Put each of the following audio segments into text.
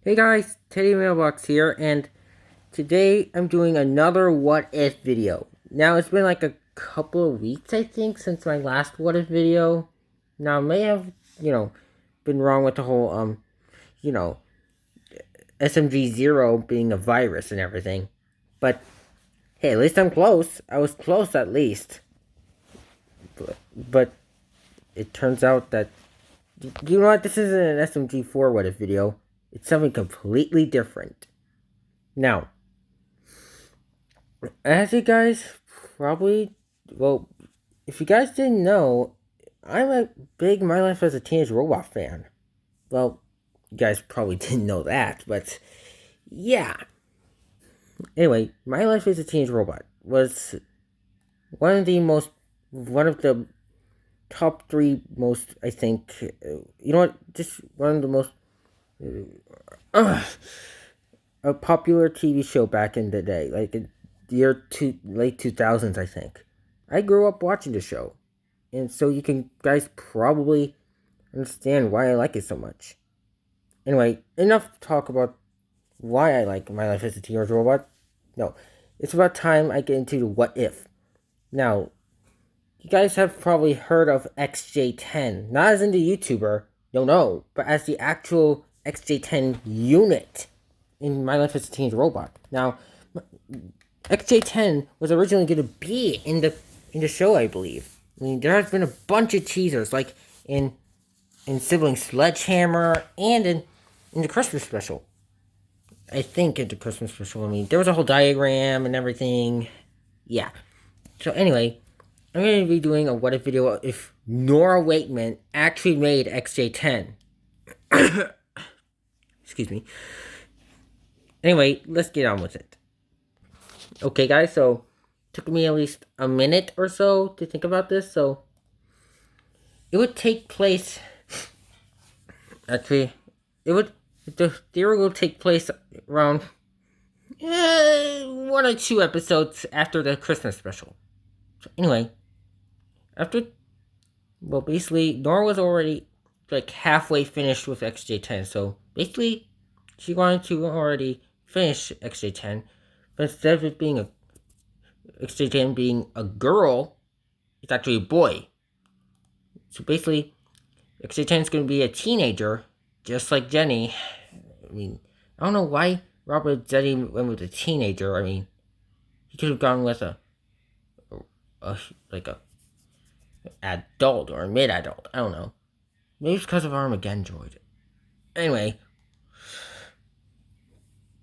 Hey guys, Teddy Mailbox here, and today I'm doing another What If video. Now, it's been like a couple of weeks, I think, since my last What If video. Now, I may have, been wrong with the whole, you know, SMG0 being a virus and everything. But, hey, at least I'm close. I was close at least. But it turns out that, you know what, this isn't an SMG4 What If video. It's something completely different. Now, as you guys probably, well, if you guys didn't know, I'm a big My Life as a Teenage Robot fan. Well, you guys probably didn't know that, but yeah. Anyway, My Life as a Teenage Robot was one of the top three most, I think, you know what, just one of the most a popular TV show back in the day, like in the late 2000s, I think. I grew up watching the show, and so you can guys probably understand why I like it so much. Anyway, enough talk about why I like My Life as a Teenage Robot. No, it's about time I get into the what if. Now, you guys have probably heard of XJ10, not as in the YouTuber, no, but as the actual XJ10 unit in My Life as a Teenage Robot. Now, XJ10 was originally going to be in the show, I believe. I mean, there has been a bunch of teasers, like in Sibling Sledgehammer and in the Christmas special. I think in the Christmas special. I mean, there was a whole diagram and everything. Yeah. So anyway, I'm going to be doing a what if video if Nora Wakeman actually made XJ10. Excuse me. Anyway, let's get on with it. Okay, guys, so it took me at least a minute or so to think about this. So it would take place. Actually, the theory will take place around one or two episodes after the Christmas special. So anyway, after basically Nora was already like halfway finished with XJ10. So basically, she wanted to already finish XJ10, but instead of it being a XJ10 being a girl, it's actually a boy. So basically, XJ10 is going to be a teenager, just like Jenny. I mean, I don't know why Robert Jenny went with a teenager. I mean, he could have gone with a like a adult or a mid-adult. I don't know. Maybe it's because of Armageddon Droid. Anyway,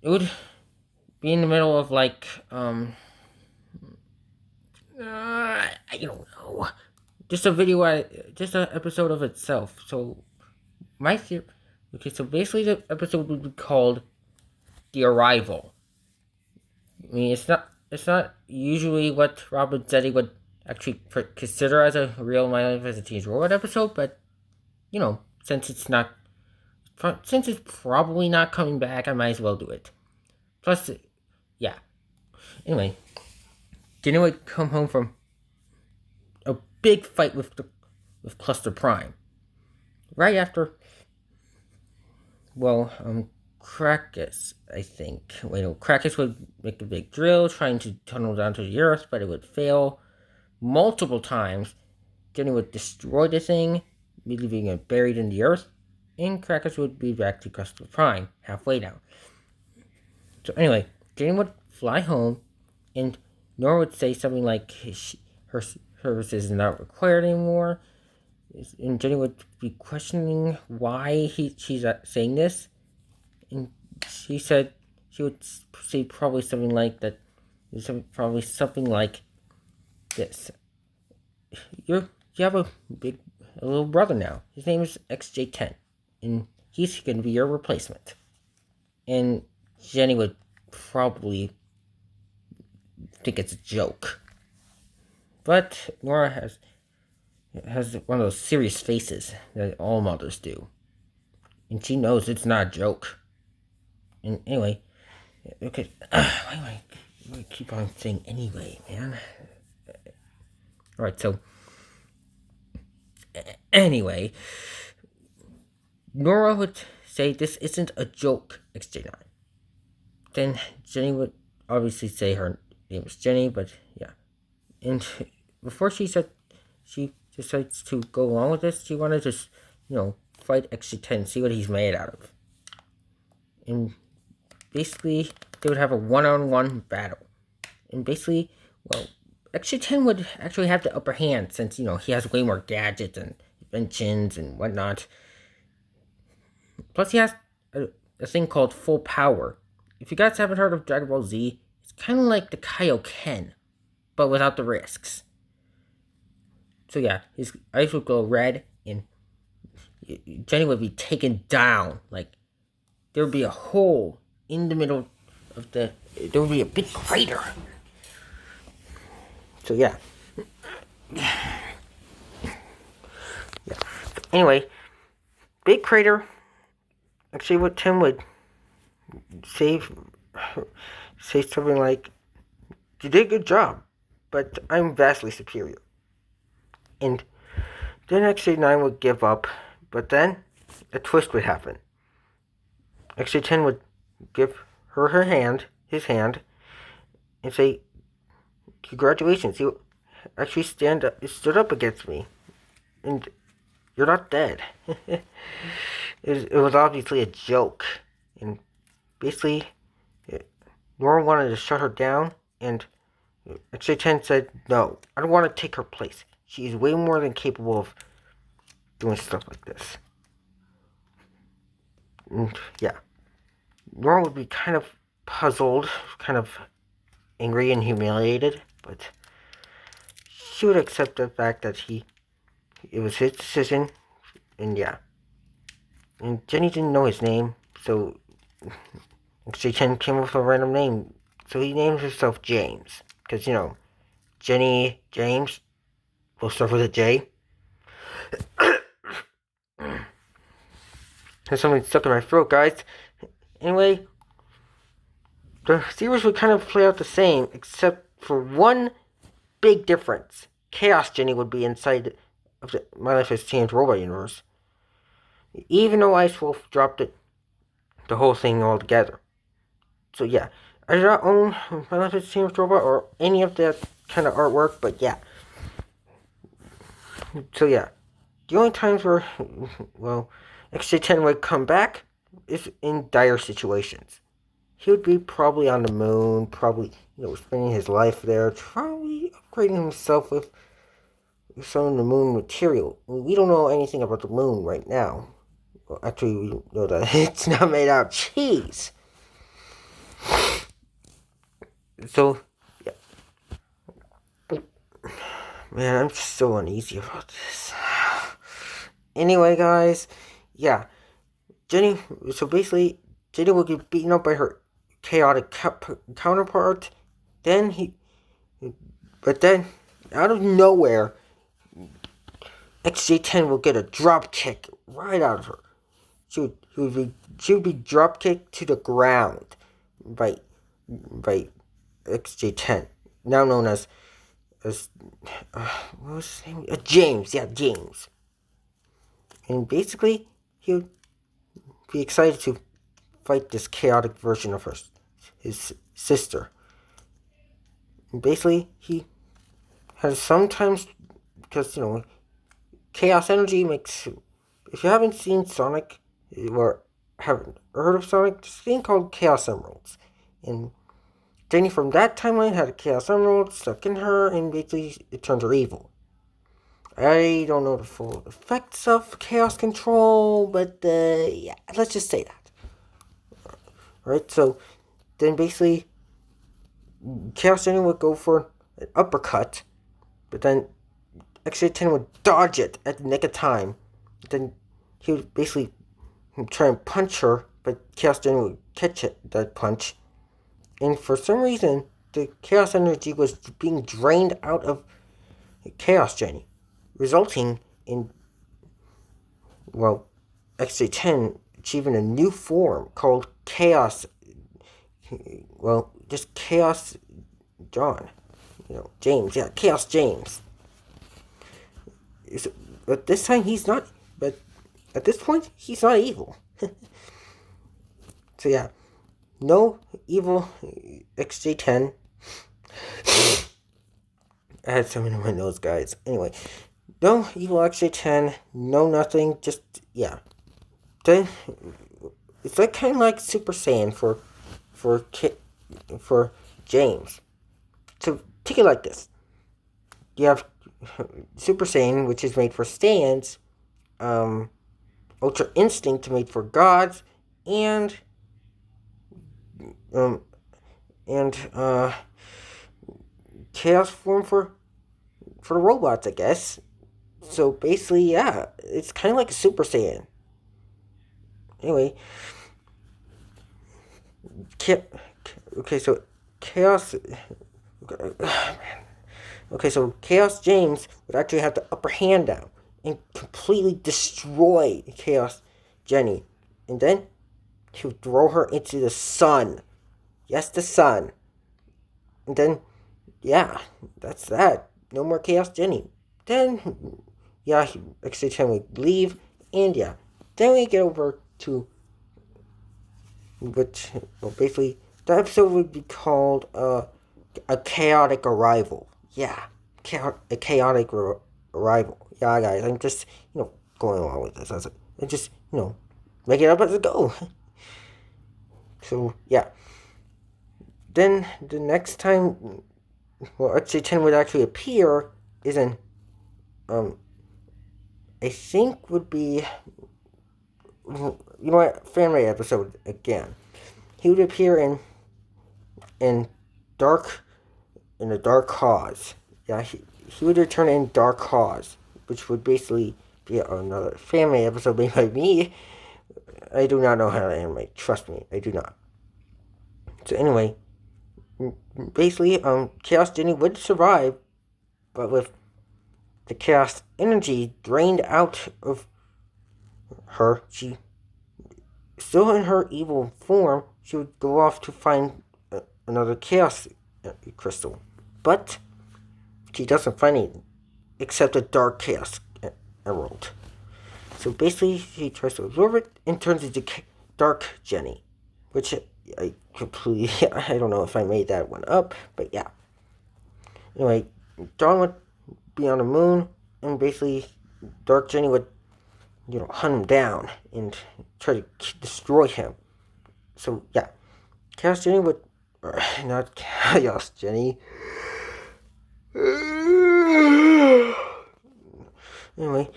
it would be in the middle of like I don't know, just a video, just an episode of itself. So my theory, okay, so basically the episode would be called "The Arrival." I mean, it's not usually what Robert Zeddy would actually consider as a real My Life as a Teenage Robot episode, but you know, since it's probably not coming back, I might as well do it. Plus, yeah. Anyway, Jenny would come home from a big fight with Cluster Prime. Right after, well, Krakus, I think. Wait, no, Krakus would make a big drill trying to tunnel down to the Earth, but it would fail multiple times. Jenny would destroy the thing, leaving it buried in the Earth, and Krakus would be back to Cluster Prime, halfway down. So anyway, Jenny would fly home, and Nora would say something like her service is not required anymore, and Jenny would be questioning why she's saying this, and she said she would say probably something like that. Probably something like this: you have a little brother now. His name is XJ10, and he's gonna be your replacement. And Jenny would probably think it's a joke, but Nora has one of those serious faces that all mothers do, and she knows it's not a joke. And anyway, okay, why do I keep on saying anyway, man? Alright, so anyway, Nora would say this isn't a joke, XJ9. Then Jenny would obviously say her name is Jenny, but yeah. And before she decides to go along with this, she wanted to, fight XJ10, see what he's made out of. And basically, they would have a one-on-one battle. And basically, well, XJ10 would actually have the upper hand since, he has way more gadgets and inventions and whatnot. Plus, he has a thing called full power. If you guys haven't heard of Dragon Ball Z, it's kind of like the Kaioken, but without the risks. So yeah, his eyes would go red, and Jenny would be taken down. Like, there would be a hole in the middle of there would be a big crater. So yeah. Yeah. Anyway, big crater. Actually, what Tim would say something like, "You did a good job, but I'm vastly superior." And then XJ9 would give up, but then a twist would happen. XJ10 would give her his hand, and say, "Congratulations, you actually stood up against me, and you're not dead." It was obviously a joke, and basically, Nora wanted to shut her down, and XJ10 said, "No, I don't want to take her place. She is way more than capable of doing stuff like this." And yeah, Nora would be kind of puzzled, kind of angry and humiliated, but she would accept the fact that it was his decision, and yeah. And Jenny didn't know his name, so XJ10 came up with a random name. So he named himself James, because, Jenny, James, both start with a J. There's something stuck in my throat, guys. Anyway, the series would kind of play out the same, except for one big difference. Chaos Jenny would be inside of My Life as Changed Robot universe. Even though Ice Wolf dropped the whole thing altogether. So yeah, I do not own My Life as Changed Robot or any of that kind of artwork, but yeah. So yeah, the only times where, XJ10 would come back is in dire situations. He would be probably on the moon, probably, spending his life there, probably upgrading himself with some of the moon material. We don't know anything about the moon right now. Well, actually, we know that it's not made out of cheese. So, yeah. Man, I'm just so uneasy about this. Anyway, guys, yeah. So basically, Jenny will get beaten up by her chaotic counterpart. But then, out of nowhere, XJ10 will get a drop kick right out of her. She would be drop kicked to the ground by XJ10, now known as what was his name? James. Yeah, James. And basically, he would be excited to fight this chaotic version of his sister. And basically, he has sometimes, because, chaos energy makes, if you haven't seen Sonic, or haven't heard of Sonic, there's a thing called Chaos Emeralds. And Jenny from that timeline had a Chaos Emerald stuck in her, and basically it turned her evil. I don't know the full effects of Chaos Control, but yeah, let's just say that. Right, so then basically Chaos Jenny would go for an uppercut, but then XJ10 would dodge it at the nick of time. Then he would basically try and punch her, but Chaos Jenny would catch that punch. And for some reason, the Chaos energy was being drained out of Chaos Jenny, resulting in, XJ10 achieving a new form called Chaos, just Chaos John. James, yeah, Chaos James. But this time but at this point, he's not evil. So yeah, no evil XJ10. I had something in my nose, guys. Anyway, no evil XJ10, no nothing, just, yeah. Then, it's like kind of like Super Saiyan for James. So, take it like this. You have Super Saiyan, which is made for Saiyans, Ultra Instinct made for gods, and, um, and Chaos form for the robots, I guess. So basically, yeah, it's kind of like a Super Saiyan. Anyway, okay, so Chaos. Okay, so Chaos James would actually have the upper hand now and completely destroy Chaos Jenny, and then he would throw her into the sun. Yes, the sun. And then, yeah, that's that. No more Chaos Jenny. Then, yeah, XH10 would leave, and yeah, then we get over to which, well, basically, the episode would be called a chaotic arrival. Yeah, a chaotic arrival. Yeah, guys, I'm just going along with this. I just make it up as I go. So yeah, then the next time, well, XJ10 would actually appear is in I think would be Fanray episode again. He would appear in dark in a dark cause. Yeah, he would return in Dark Cause, which would basically be another family episode made by me. I do not know how to animate. Trust me, I do not. So anyway, basically, Chaos Jenny would survive, but with the Chaos energy drained out of her, she still in her evil form. She would go off to find another Chaos crystal, but she doesn't find it except a Dark Chaos Emerald. So basically, she tries to absorb it and turns into Dark Jenny, which I completely, I don't know if I made that one up, but yeah. Anyway, Dawn would be on the moon, and basically, Dark Jenny would, hunt him down and try to destroy him. So yeah, Chaos Jenny would, not Chaos Jenny. Anyway,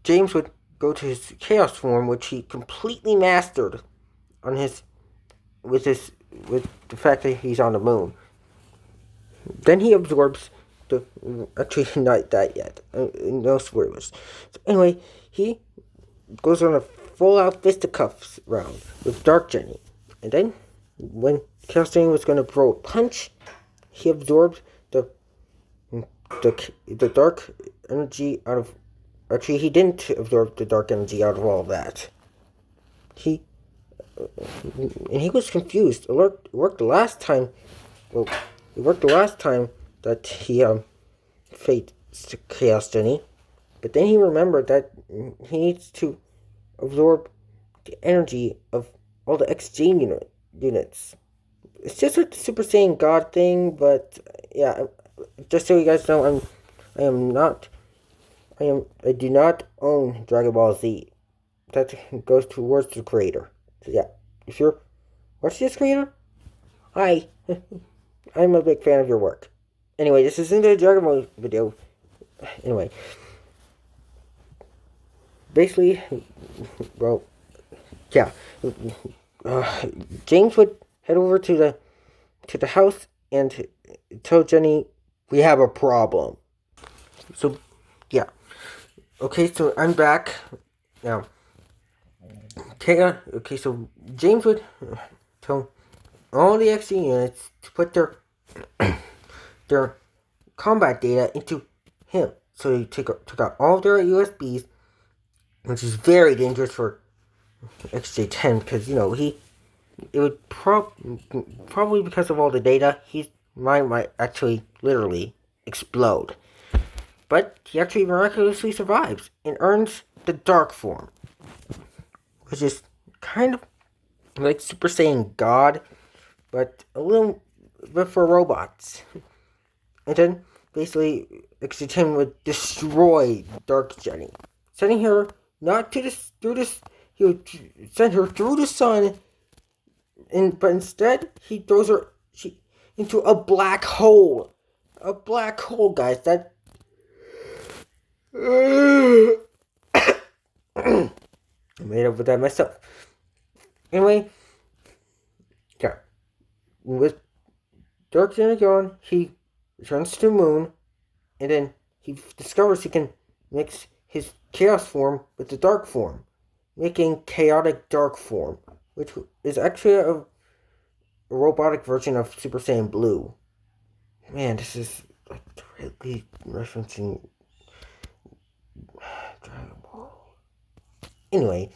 James would go to his chaos form, which he completely mastered on with the fact that he's on the moon. Then he absorbs actually not that yet. No spoilers. So anyway, he goes on a full-out fisticuffs round with Dark Jenny, and then when Chaos Jenny was going to throw a punch, he absorbed the dark energy out of. Actually, he didn't absorb the dark energy out of all of that. He was confused. It worked the last time. Well, it worked the last time that he faced Chaos Jenny, but then he remembered that he needs to absorb the energy of all the XG units. It's just like the Super Saiyan God thing, but yeah. Just so you guys know, I do not own Dragon Ball Z. That goes towards the creator. So yeah, if you're watching this creator, hi. I'm a big fan of your work. Anyway, this isn't a Dragon Ball video. Anyway, basically, well, yeah. James would head over to the house and tell Jenny, we have a problem. So, yeah. Okay, so I'm back now. Okay, so James would tell all the XC units to put their combat data into him. So he took out all of their USBs, which is very dangerous for XJ10 because it would probably because of all the data, his mind might actually literally explode. But he actually miraculously survives and earns the dark form. which is kind of like Super Saiyan God, but a little bit for robots. And then basically XJ10 would destroy Dark Jenny, sending her not to this through this. He would send her through the sun, but instead he throws her into a black hole. A black hole, guys. That I made up with that myself. Anyway, yeah. With Dark Jenny gone, he returns to the moon, and then he discovers he can mix his chaos form with the dark form, making chaotic dark form, which is actually a robotic version of Super Saiyan Blue. Man, this is like directly referencing Dragon Ball. Anyway,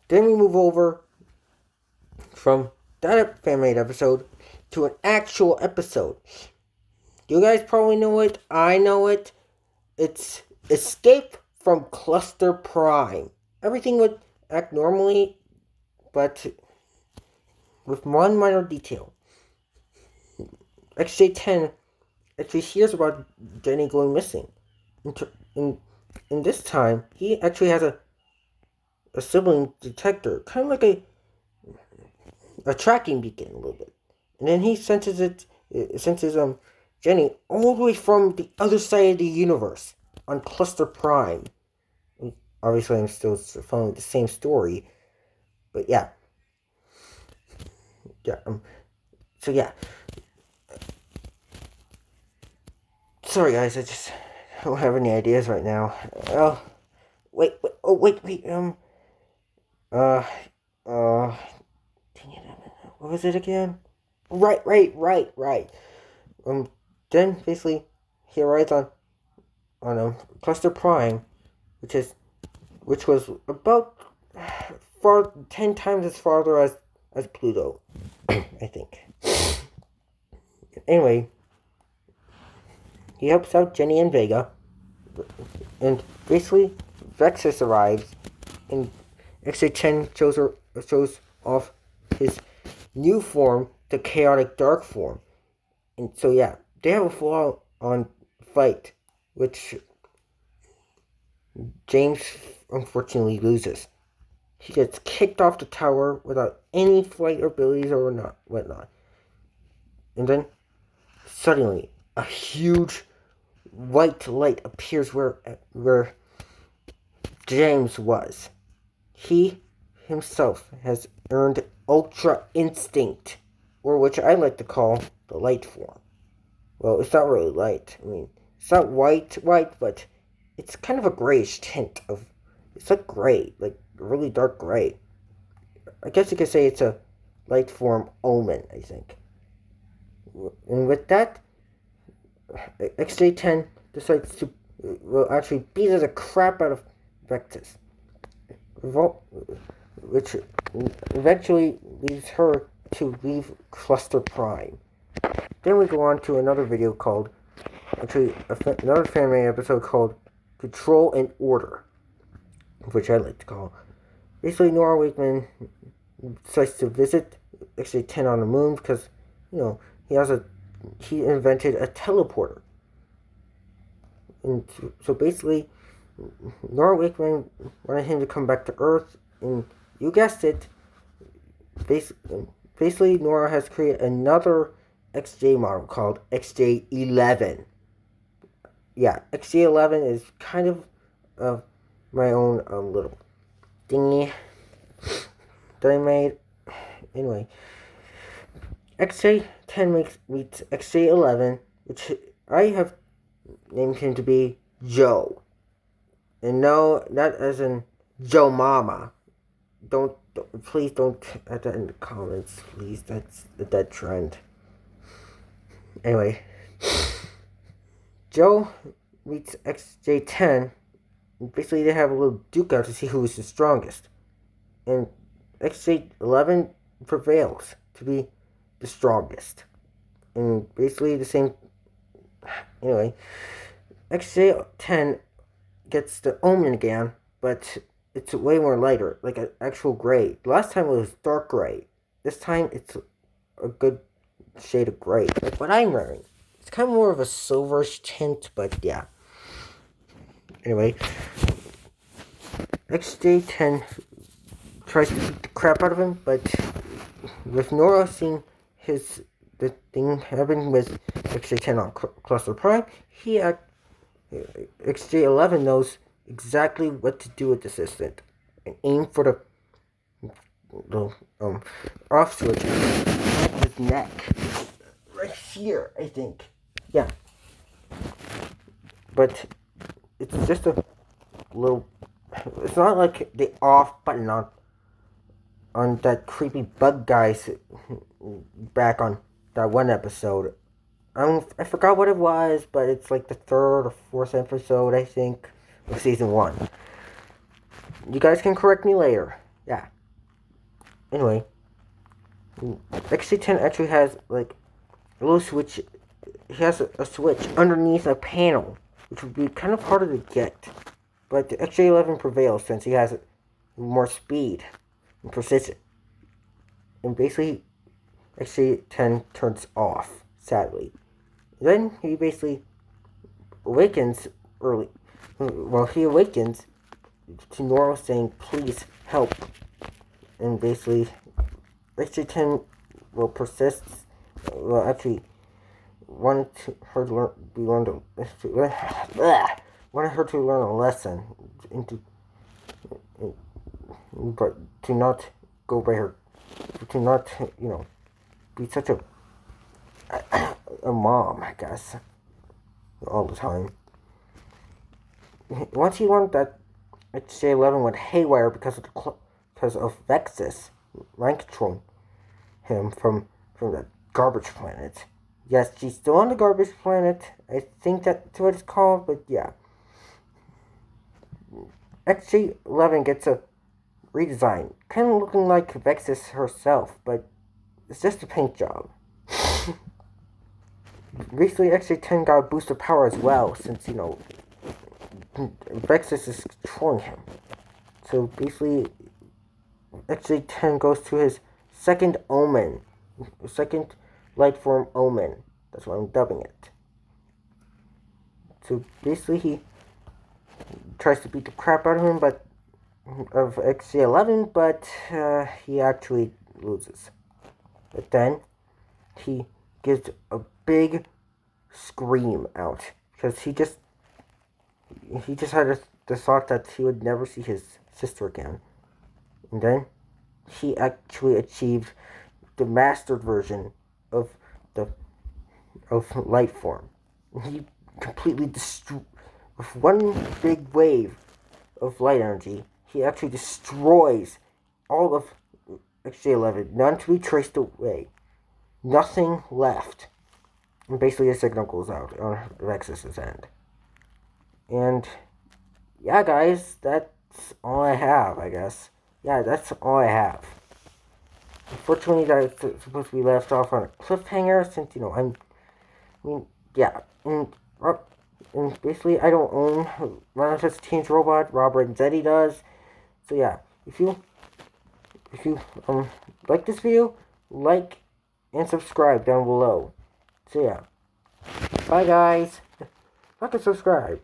then we move over from that fan-made episode to an actual episode. You guys probably know it. I know it. It's Escape from Cluster Prime. Everything would act normally, but with one minor detail. XJ10 actually hears about Jenny going missing. In this time, he actually has a sibling detector, kind of like a tracking beacon a little bit. And then he senses Jenny all the way from the other side of the universe on Cluster Prime. Obviously, I'm still following the same story, but yeah. So yeah. Sorry, guys, I just don't have any ideas right now. Oh, wait. Dang it, what was it again? Right. Then basically he arrives on Cluster Prime, which was about 10 times as farther as Pluto, I think. Anyway, he helps out Jenny and Vega, and basically Vexus arrives, and XJ10 shows off his new form, the chaotic dark form. And so yeah, they have a full-on fight, which James unfortunately loses. He gets kicked off the tower without any flight abilities or whatnot. And then suddenly a huge white light appears where James was. He himself has earned Ultra Instinct, or which I like to call the light form. Well, it's not really light. I mean, it's not white, but it's kind of a grayish tint of. It's like gray, like really dark gray. I guess you could say it's a light form omen, I think. And with that, XJ10 decides to actually beat the crap out of Vectus, which eventually leads her to leave Cluster Prime. Then we go on to another video called, another fan-made episode called Control and Order, which I like to call. Basically, Nora Wakeman decides to visit XJ10 on the moon because, he invented a teleporter. And so basically, Nora Wakeman wanted him to come back to Earth, and you guessed it, basically Nora has created another XJ model called XJ11. Yeah, XJ11 is kind of my own little thingy that I made. Anyway, XJ10 meets XJ11, which I have named him to be Joe. And no, not as in Joe Mama. Please don't add that in the comments, please. That's a dead trend. Anyway, Joe meets XJ10. Basically, they have a little duke out to see who is the strongest. And XJ11 prevails to be the strongest. And basically, the same. Anyway, XJ10 gets the Omen again, but it's way more lighter, like an actual gray. Last time it was dark gray. This time it's a good shade of gray, like what I'm wearing. It's kind of more of a silverish tint, but yeah. Anyway, XJ10 tries to beat the crap out of him, but with Nora seeing the thing happen with XJ10 on Cluster Prime, XJ11 knows exactly what to do with the assistant and aim for the off switch at his neck. Right here, I think. Yeah. But it's just a little. It's not like the off button on that creepy bug guy's back on that one episode. I forgot what it was, but it's like the third or fourth episode, I think, of season 1. You guys can correct me later. Yeah. Anyway, XC10 actually has like a little switch. He has a switch underneath a panel, which would be kind of harder to get. But the XJ11 prevails since he has more speed and precision. And basically, XJ10 turns off, sadly. Then he basically awakens early. Well, he awakens to Nora saying, "Please help." And basically, XJ10 will persist. Well, actually, wanted her to learn a lesson, but to not go by her, to not be such a mom, I guess, all the time. Once he learned that XJ11 went haywire because of Vexus mind controlling him from the garbage planet. Yes, she's still on the garbage planet. I think that's what it's called, but yeah. XJ11 gets a redesign, kind of looking like Vexus herself, but it's just a paint job. Recently, XJ10 got a boost of power as well, since, Vexus is controlling him. So basically, XJ10 goes to his second omen. Second light form omen. That's why I'm dubbing it. So basically, he tries to beat the crap out of him, of XJ11, but he actually loses. But then he gives a big scream out because he just had the thought that he would never see his sister again, and then he actually achieved the mastered version of light form. He completely with one big wave of light energy. He actually destroys all of XJ11, none to be traced away. Nothing left. And basically, a signal goes out on Rexus's end. And yeah, guys, that's all I have, I guess. Yeah, that's all I have. Unfortunately, that's supposed to be left off on a cliffhanger since, and basically, I don't own Manifest Teenage Robot. Robert and Zeddy does. So yeah, if you like this video, like and subscribe down below. So yeah, bye guys. Like and subscribe.